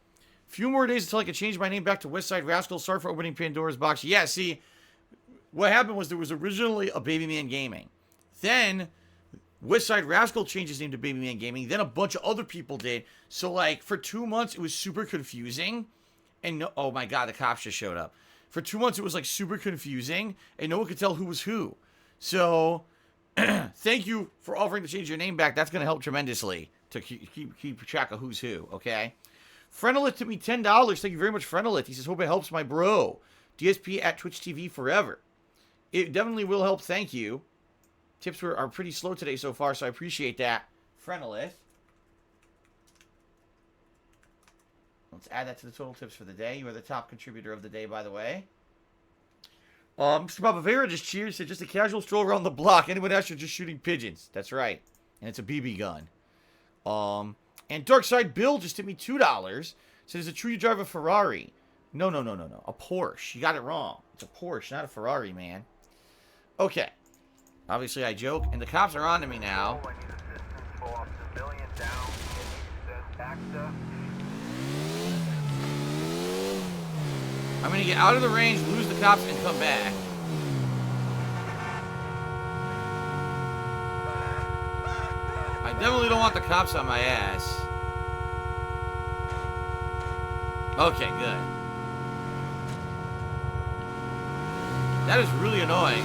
few more days until I can change my name back to Westside Rascal. Sorry for opening Pandora's box. Yeah, see, what happened was there was originally a BabyManGaming. Then Westside Rascal changed his name to BabyManGaming. Then a bunch of other people did. So, like, for 2 months, it was super confusing. And, no, oh my God, the cops just showed up. For 2 months, it was, like, super confusing. And no one could tell who was who. So, thank you for offering to change your name back. That's going to help tremendously to keep track of who's who, okay? Frenolith took me $10. Thank you very much, Frenolith. He says, hope it helps my bro. DSP at Twitch TV forever. It definitely will help, thank you. Tips are pretty slow today so far, so I appreciate that. Frenolith. Let's add that to the total tips for the day. You are the top contributor of the day, by the way. Mr. Bavavera just cheered. Said, just a casual stroll around the block. Anyone else are just shooting pigeons. That's right. And it's a BB gun. And Darkside Bill just tipped me $2. Said, is it true you drive a Ferrari? No. A Porsche. You got it wrong. It's a Porsche, not a Ferrari, man. Okay. Obviously, I joke. And the cops are on to me now. I'm going to get out of the range, lose the cops, and come back. I definitely don't want the cops on my ass. Okay, good. That is really annoying.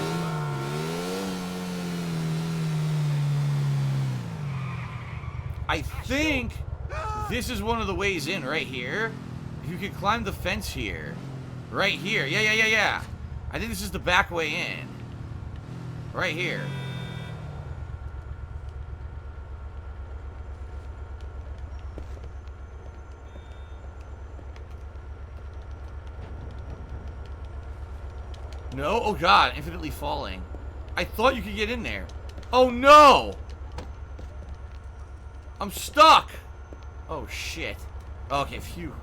I think this is one of the ways in right here. You can climb the fence here. Right here. Yeah. I think this is the back way in. Right here. No? Oh God, infinitely falling. I thought you could get in there. Oh no! I'm stuck! Oh shit. Okay, phew.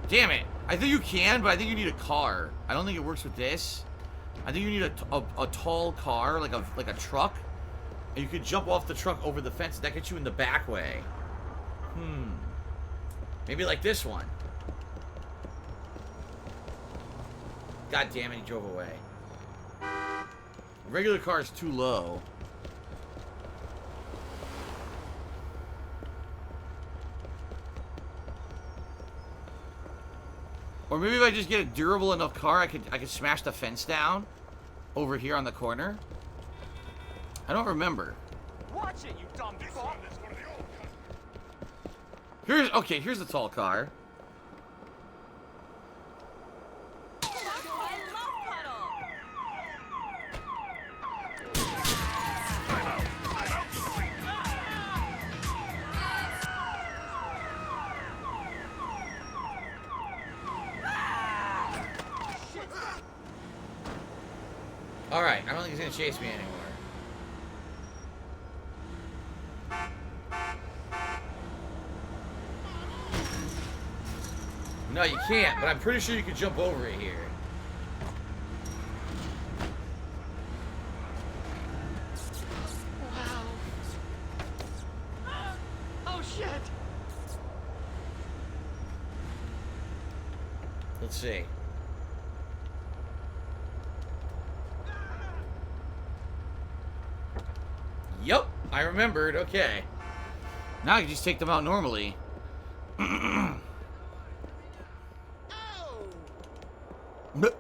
Damn it. I think you can, but I think you need a car. I don't think it works with this. I think you need a tall car, like a truck. And you could jump off the truck over the fence. That gets you in the back way. Maybe like this one. God damn it, he drove away. A regular car is too low. Or maybe if I just get a durable enough car, I could smash the fence down over here on the corner. I don't remember. Watch it, you dumb fuck. Here's the tall car. Alright, I don't think he's gonna chase me anymore. No, you can't, but I'm pretty sure you could jump over it here. Wow. Oh shit. Let's see. Yep, I remembered. Okay. Now I can just take them out normally.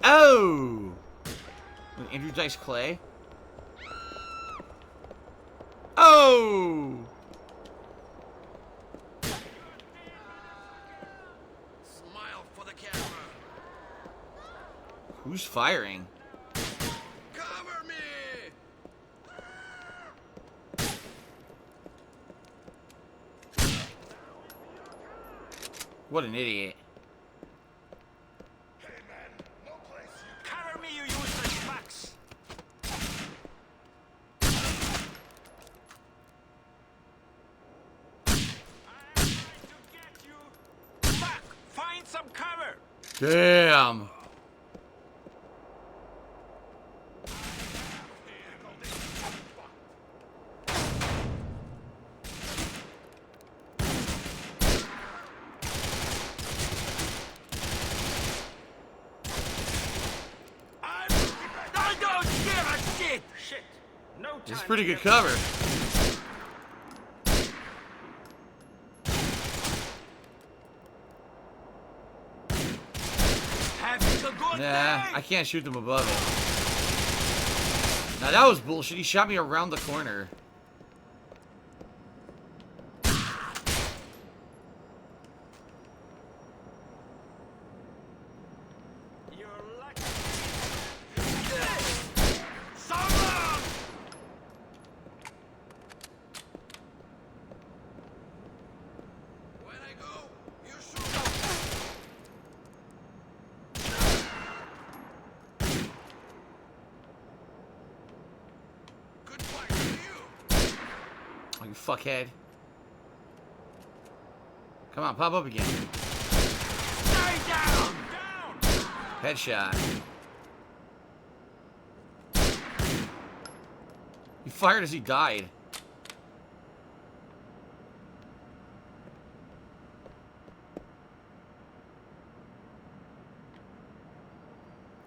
Oh! Andrew Dice Clay. Oh! Smile for the camera. Who's firing? Cover me. What an idiot. Cover me, you useless fucks! I'm trying to get you! Fuck! Find some cover! Damn. I don't give a shit! Shit! No time. It's pretty good cover. Having a good Nah, I can't shoot them above it. Now that was bullshit. He shot me around the corner. You're lucky. So long! When I go, you shoot. Good fight for you. Oh, you fuckhead. Come on, pop up again. Stay down! Headshot. He fired as he died.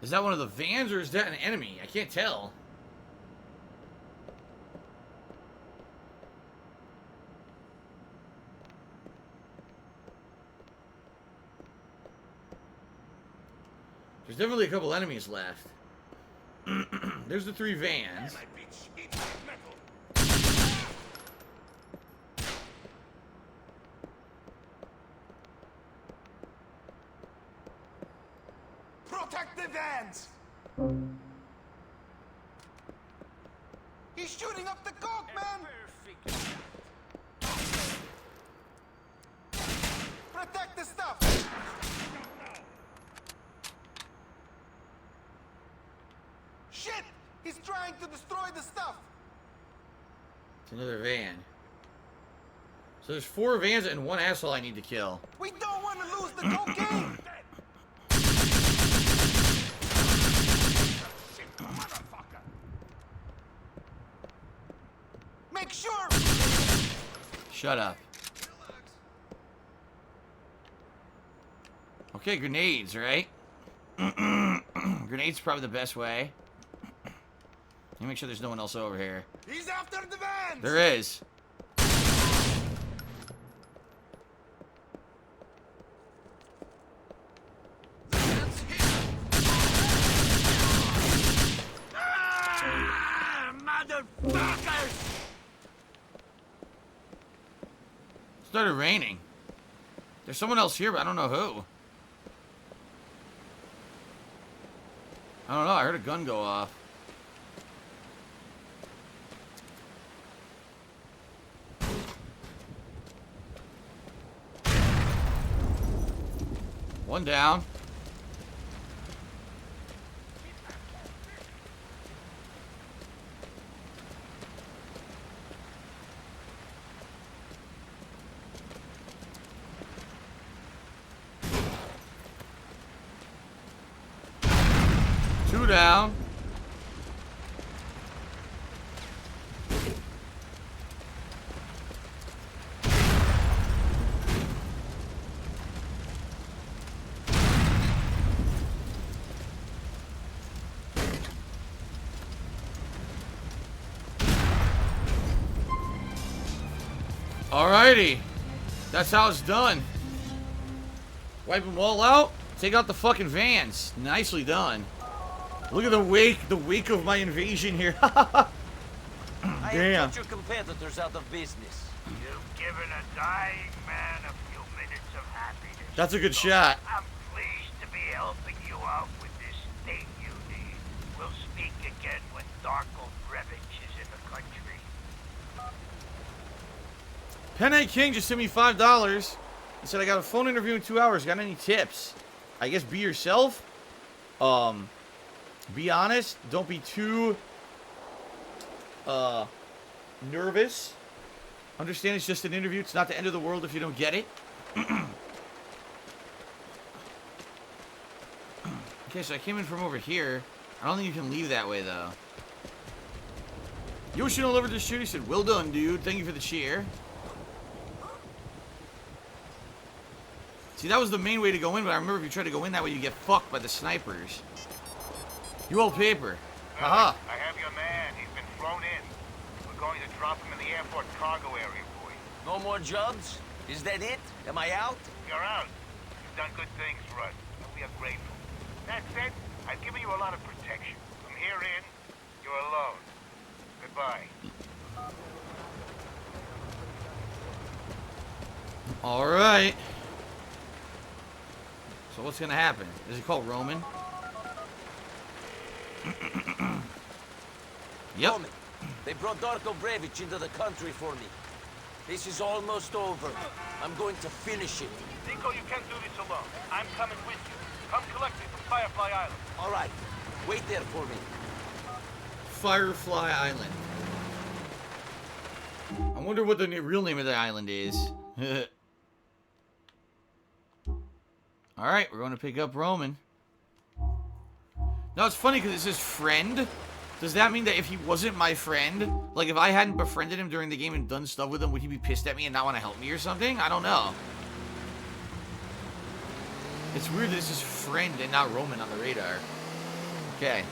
Is that one of the vans or is that an enemy? I can't tell. There's definitely a couple enemies left. There's the 3 vans. Protect the vans. He's shooting up the coke, man. Protect the stuff. Shit! He's trying to destroy the stuff. It's another van. So there's 4 vans and 1 asshole I need to kill. We don't want to lose the cocaine. Make sure. Shut up. Okay, grenades, right? Grenades probably the best way. Let me make sure there's no one else over here. He's after the vans. There is. Motherfuckers! Started raining. There's someone else here, but I don't know who. I don't know. I heard a gun go off. One down. 2 down. Alrighty. That's how it's done. Wipe them all out. Take out the fucking vans. Nicely done. Look at the wake of my invasion here. I have Damn. put your competitors out of business. You've given a dying man a few minutes of happiness. That's a good shot. I'm pleased to be helping you out with this thing you need. We'll speak again when Darko Brevich is in the country. Penne King just sent me $5. He said, I got a phone interview in 2 hours. Got any tips? I guess be yourself. Be honest. Don't be too nervous. Understand it's just an interview. It's not the end of the world if you don't get it. Okay, so I came in from over here. I don't think you can leave that way, though. Yoshino delivered this cheer. He said, well done, dude. Thank you for the cheer. See, that was the main way to go in, but I remember if you try to go in that way, you get fucked by the snipers. You old paper. Haha. I have your man. He's been flown in. We're going to drop him in the airport cargo area for you. No more jobs? Is that it? Am I out? You're out. You've done good things for us, and we are grateful. That said, I've given you a lot of protection. From here in, you're alone. Goodbye. All right. So what's gonna happen? Is he called Roman? Yep. Roman, they brought Darko Brevich into the country for me. This is almost over. I'm going to finish it. Nico, you can't do this alone. I'm coming with you. Come collect me from Firefly Island. All right. Wait there for me. Firefly Island. I wonder what the real name of the island is. Alright, we're going to pick up Roman. Now, it's funny because it says friend. Does that mean that if he wasn't my friend, like if I hadn't befriended him during the game and done stuff with him, would he be pissed at me and not want to help me or something? I don't know. It's weird that this is friend and not Roman on the radar. Okay.